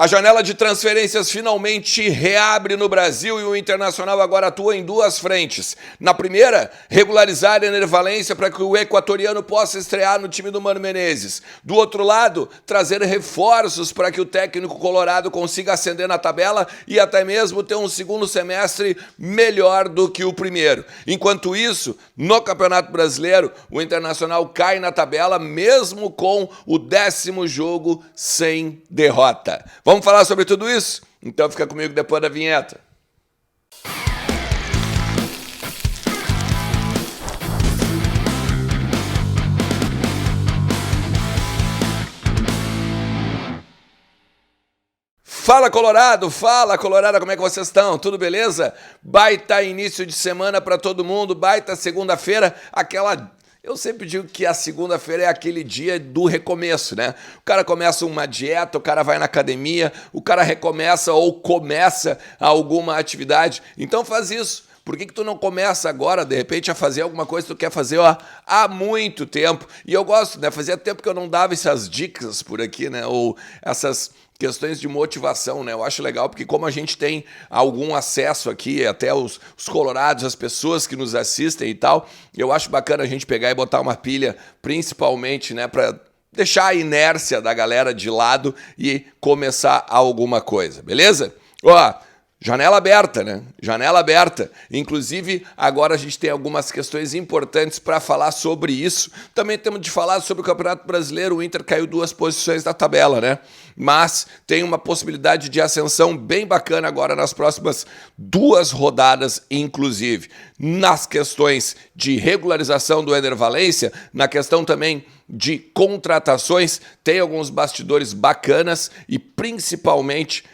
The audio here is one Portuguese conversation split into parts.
A janela de transferências finalmente reabre no Brasil e o Internacional agora atua em duas frentes. Na primeira, regularizar Ener Valencia para que o equatoriano possa estrear no time do Mano Menezes. Do outro lado, trazer reforços para que o técnico colorado consiga ascender na tabela e até mesmo ter um segundo semestre melhor do que o primeiro. Enquanto isso, no Campeonato Brasileiro, o Internacional cai na tabela mesmo com o 10º jogo sem derrota. Vamos falar sobre tudo isso? Então fica comigo depois da vinheta. Fala Colorado, como é que vocês estão? Tudo beleza? Baita início de semana para todo mundo, baita segunda-feira, Eu sempre digo que a segunda-feira é aquele dia do recomeço, né? O cara começa uma dieta, o cara vai na academia, o cara recomeça ou começa alguma atividade. Então faz isso. Por que tu não começa agora, de repente, a fazer alguma coisa que tu quer fazer há muito tempo? E eu gosto, né? Fazia tempo que eu não dava essas dicas por aqui, né? Ou essas questões de motivação, né? Eu acho legal porque como a gente tem algum acesso aqui, até os colorados, as pessoas que nos assistem e tal, eu acho bacana a gente pegar e botar uma pilha, principalmente, né, para deixar a inércia da galera de lado e começar alguma coisa, beleza? Janela aberta, né? Janela aberta. Inclusive, agora a gente tem algumas questões importantes para falar sobre isso. Também temos de falar sobre o Campeonato Brasileiro. O Inter caiu 2 posições da tabela, né? Mas tem uma possibilidade de ascensão bem bacana agora nas próximas 2 rodadas, inclusive. Nas questões de regularização do Ener Valencia, na questão também de contratações, tem alguns bastidores bacanas e principalmente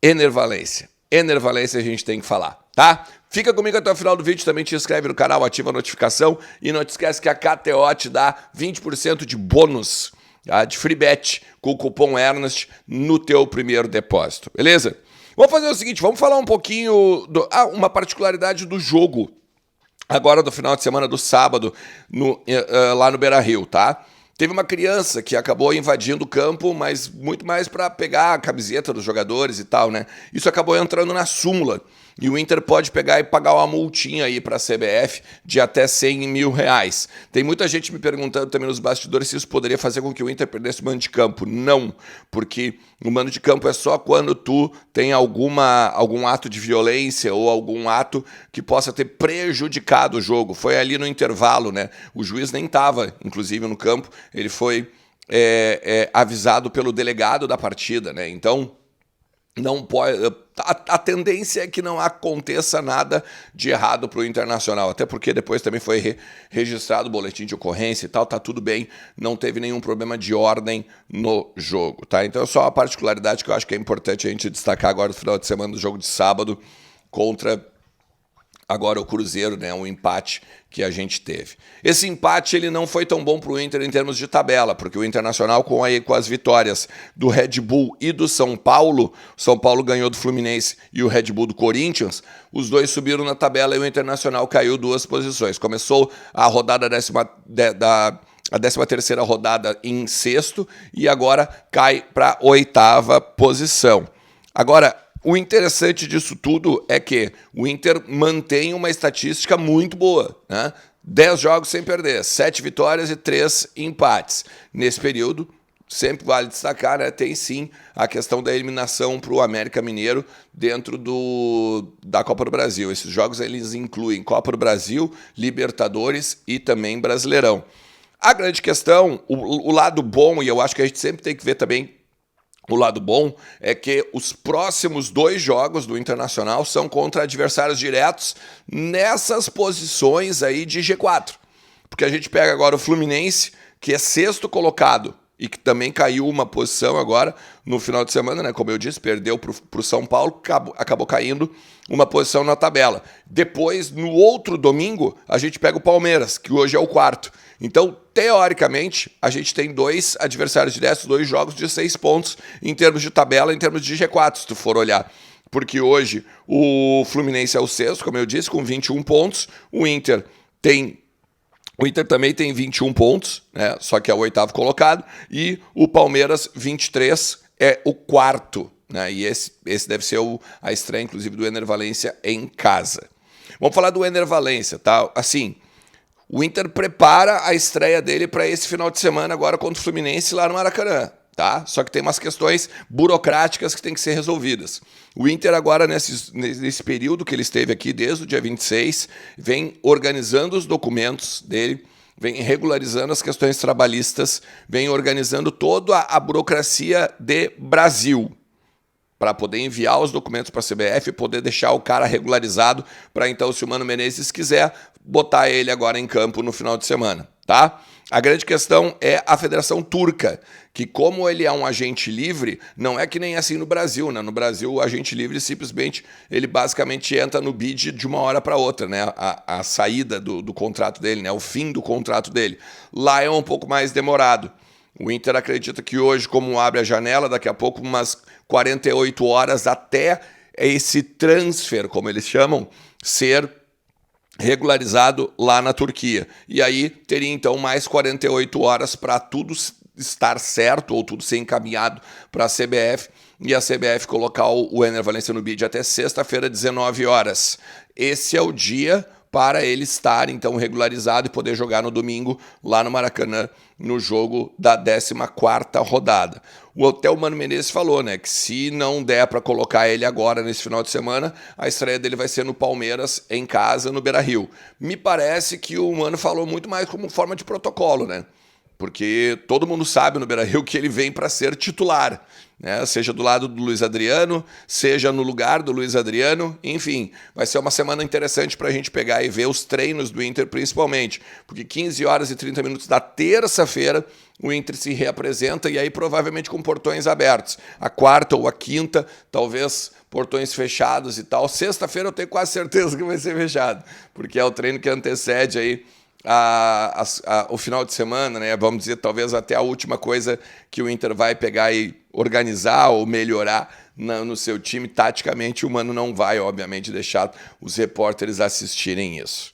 Ener Valencia. Ener Valencia a gente tem que falar, tá? Fica comigo até o final do vídeo, também te inscreve no canal, ativa a notificação e não te esquece que a KTO te dá 20% de bônus, tá? De free bet com o cupom Ernest no teu primeiro depósito, beleza? Vamos fazer o seguinte, vamos falar um pouquinho, uma particularidade do jogo, agora do final de semana do sábado, lá no Beira-Rio, tá? Teve uma criança que acabou invadindo o campo, mas muito mais para pegar a camiseta dos jogadores e tal, né? Isso acabou entrando na súmula. E o Inter pode pegar e pagar uma multinha aí para a CBF de até 100 mil reais. Tem muita gente me perguntando também nos bastidores se isso poderia fazer com que o Inter perdesse o mando de campo. Não, porque o mando de campo é só quando tu tem algum ato de violência ou algum ato que possa ter prejudicado o jogo. Foi ali no intervalo, né? O juiz nem estava, inclusive, no campo. Ele foi avisado pelo delegado da partida, né? Então, não pode. A tendência é que não aconteça nada de errado para o Internacional, até porque depois também foi registrado o boletim de ocorrência e tal, tá tudo bem, não teve nenhum problema de ordem no jogo, tá? Então é só uma particularidade que eu acho que é importante a gente destacar agora no final de semana do jogo de sábado contra agora o Cruzeiro, né, um empate que a gente teve. Esse empate ele não foi tão bom para o Inter em termos de tabela, porque o Internacional com as vitórias do Red Bull e do São Paulo ganhou do Fluminense e o Red Bull do Corinthians, os dois subiram na tabela e o Internacional caiu 2 posições. Começou a rodada a 13ª rodada em 6º e agora cai para a 8ª posição. Agora, o interessante disso tudo é que o Inter mantém uma estatística muito boa, né? 10 jogos sem perder, 7 vitórias e 3 empates. Nesse período, sempre vale destacar, né? Tem sim a questão da eliminação para o América Mineiro dentro da Copa do Brasil. Esses jogos eles incluem Copa do Brasil, Libertadores e também Brasileirão. A grande questão, o lado bom, e eu acho que a gente sempre tem que ver também o lado bom, é que os próximos 2 jogos do Internacional são contra adversários diretos nessas posições aí de G4. Porque a gente pega agora o Fluminense, que é 6º colocado e que também caiu uma posição agora no final de semana, né? Como eu disse, perdeu para o São Paulo, acabou caindo uma posição na tabela. Depois, no outro domingo, a gente pega o Palmeiras, que hoje é o 4º. Então, teoricamente, a gente tem 2 adversários diretos, 2 jogos de 6 pontos em termos de tabela, em termos de G4, se tu for olhar. Porque hoje o Fluminense é o 6º, como eu disse, com 21 pontos. O Inter também tem 21 pontos, né? Só que é o 8º colocado. E o Palmeiras, 23, é o quarto, né? E esse deve ser a estreia, inclusive, do Enner Valencia em casa. Vamos falar do Enner Valencia, tá? Assim, o Inter prepara a estreia dele para esse final de semana agora contra o Fluminense lá no Maracanã, tá? Só que tem umas questões burocráticas que têm que ser resolvidas. O Inter agora, nesse período que ele esteve aqui, desde o dia 26, vem organizando os documentos dele, vem regularizando as questões trabalhistas, vem organizando toda a burocracia de Brasil, para poder enviar os documentos para a CBF e poder deixar o cara regularizado para então, se o Mano Menezes quiser, botar ele agora em campo no final de semana, tá? A grande questão é a Federação Turca, que como ele é um agente livre, não é que nem assim no Brasil, né? No Brasil, o agente livre simplesmente, ele basicamente entra no bid de uma hora para outra, né? A saída do contrato dele, né? O fim do contrato dele. Lá é um pouco mais demorado. O Inter acredita que hoje, como abre a janela, daqui a pouco umas 48 horas até esse transfer, como eles chamam, ser regularizado lá na Turquia. E aí teria então mais 48 horas para tudo estar certo ou tudo ser encaminhado para a CBF e a CBF colocar o Enner Valencia no bid até sexta-feira, 19 horas. Esse é o dia para ele estar, então, regularizado e poder jogar no domingo lá no Maracanã, no jogo da 14ª rodada. Até o Mano Menezes falou, né, que se não der para colocar ele agora, nesse final de semana, a estreia dele vai ser no Palmeiras, em casa, no Beira-Rio. Me parece que o Mano falou muito mais como forma de protocolo, né? Porque todo mundo sabe no Beira-Rio que ele vem para ser titular, né? Seja do lado do Luiz Adriano, seja no lugar do Luiz Adriano, enfim, vai ser uma semana interessante para a gente pegar e ver os treinos do Inter principalmente, porque 15 horas e 30 minutos da terça-feira o Inter se reapresenta e aí provavelmente com portões abertos. A quarta ou a quinta, talvez portões fechados e tal. Sexta-feira eu tenho quase certeza que vai ser fechado, porque é o treino que antecede aí o final de semana, né? Vamos dizer, talvez até a última coisa que o Inter vai pegar e organizar ou melhorar no seu time. Taticamente, o Mano não vai, obviamente, deixar os repórteres assistirem isso.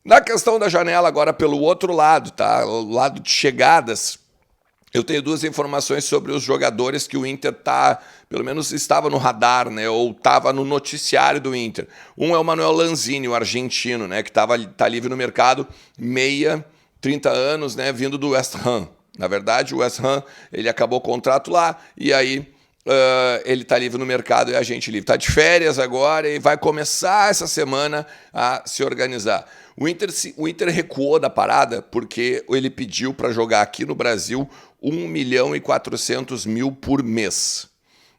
Na questão da janela, agora pelo outro lado, tá? O lado de chegadas, eu tenho duas informações sobre os jogadores que o Inter pelo menos estava no radar, né, ou estava no noticiário do Inter. Um é o Manuel Lanzini, o argentino, né, que tá livre no mercado, 30 anos, né, vindo do West Ham. Na verdade, o West Ham, ele acabou o contrato lá e aí ele está livre no mercado e a gente livre. Está de férias agora e vai começar essa semana a se organizar. O Inter recuou da parada porque ele pediu para jogar aqui no Brasil 1.400.000 por mês.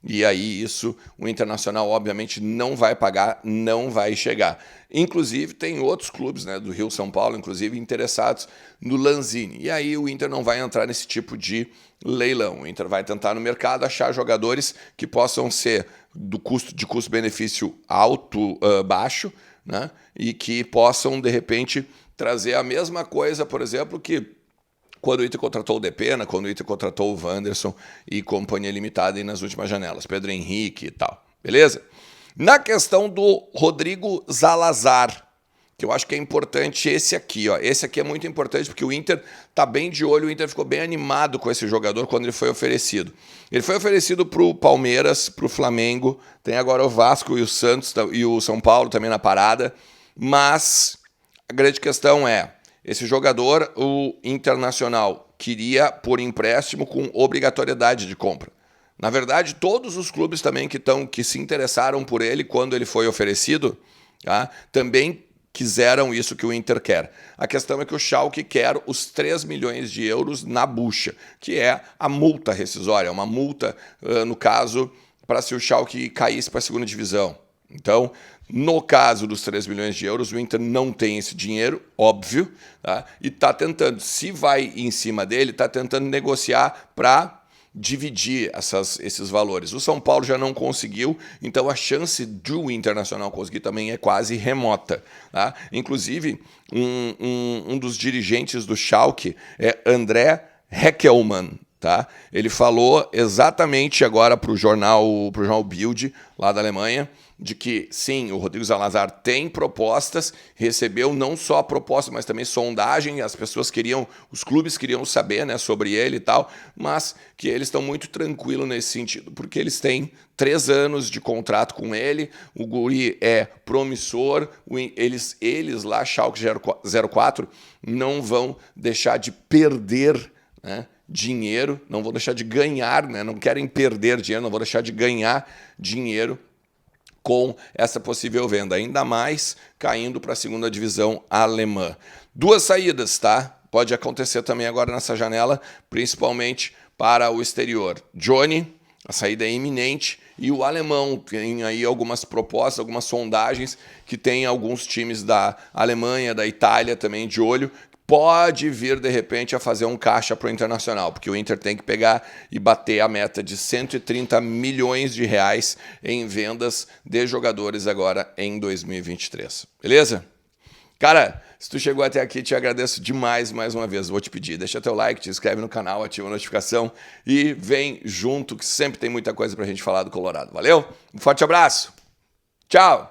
E aí isso o Internacional obviamente não vai pagar, não vai chegar. Inclusive tem outros clubes, né, do Rio, São Paulo, inclusive interessados no Lanzini. E aí o Inter não vai entrar nesse tipo de leilão. O Inter vai tentar no mercado achar jogadores que possam ser de custo-benefício alto, baixo, né, e que possam de repente trazer a mesma coisa, por exemplo, que quando o Inter contratou o Depena, quando o Inter contratou o Wanderson e companhia limitada aí nas últimas janelas, Pedro Henrique e tal, beleza? Na questão do Rodrigo Zalazar, que eu acho que é importante esse aqui, ó. Esse aqui é muito importante porque o Inter tá bem de olho, o Inter ficou bem animado com esse jogador quando ele foi oferecido. Ele foi oferecido para o Palmeiras, para o Flamengo, tem agora o Vasco e o Santos e o São Paulo também na parada, mas a grande questão é, esse jogador, o Internacional, queria por empréstimo com obrigatoriedade de compra. Na verdade, todos os clubes também que se interessaram por ele quando ele foi oferecido, tá, também quiseram isso que o Inter quer. A questão é que o Schalke quer os 3 milhões de euros na bucha, que é a multa rescisória, uma multa, no caso, para se o Schalke caísse para a segunda divisão. Então, no caso dos 3 milhões de euros, o Inter não tem esse dinheiro, óbvio, tá? E está tentando, se vai em cima dele, está tentando negociar para dividir esses valores. O São Paulo já não conseguiu, então a chance do Internacional conseguir também é quase remota. Tá? Inclusive, um dos dirigentes do Schalke é André Heckelmann. tá? Ele falou exatamente agora para o jornal Bild, lá da Alemanha, de que, sim, o Rodrigo Salazar tem propostas, recebeu não só a proposta, mas também sondagem, as pessoas queriam, os clubes queriam saber, né, sobre ele e tal, mas que eles estão muito tranquilos nesse sentido, porque eles têm 3 anos de contrato com ele, o guri é promissor, eles lá, Schalke 04, não vão deixar de perder, né, dinheiro, não vão deixar de ganhar, né, não querem perder dinheiro, não vão deixar de ganhar dinheiro com essa possível venda, ainda mais caindo para a segunda divisão alemã. 2 saídas, tá? Pode acontecer também agora nessa janela, principalmente para o exterior. Johnny, a saída é iminente, e o alemão tem aí algumas propostas, algumas sondagens que tem alguns times da Alemanha, da Itália também de olho. Pode vir, de repente, a fazer um caixa para o Internacional, porque o Inter tem que pegar e bater a meta de 130 milhões de reais em vendas de jogadores agora em 2023. Beleza? Cara, se tu chegou até aqui, te agradeço demais mais uma vez. Vou te pedir, deixa teu like, te inscreve no canal, ativa a notificação e vem junto, que sempre tem muita coisa pra gente falar do Colorado. Valeu? Um forte abraço. Tchau!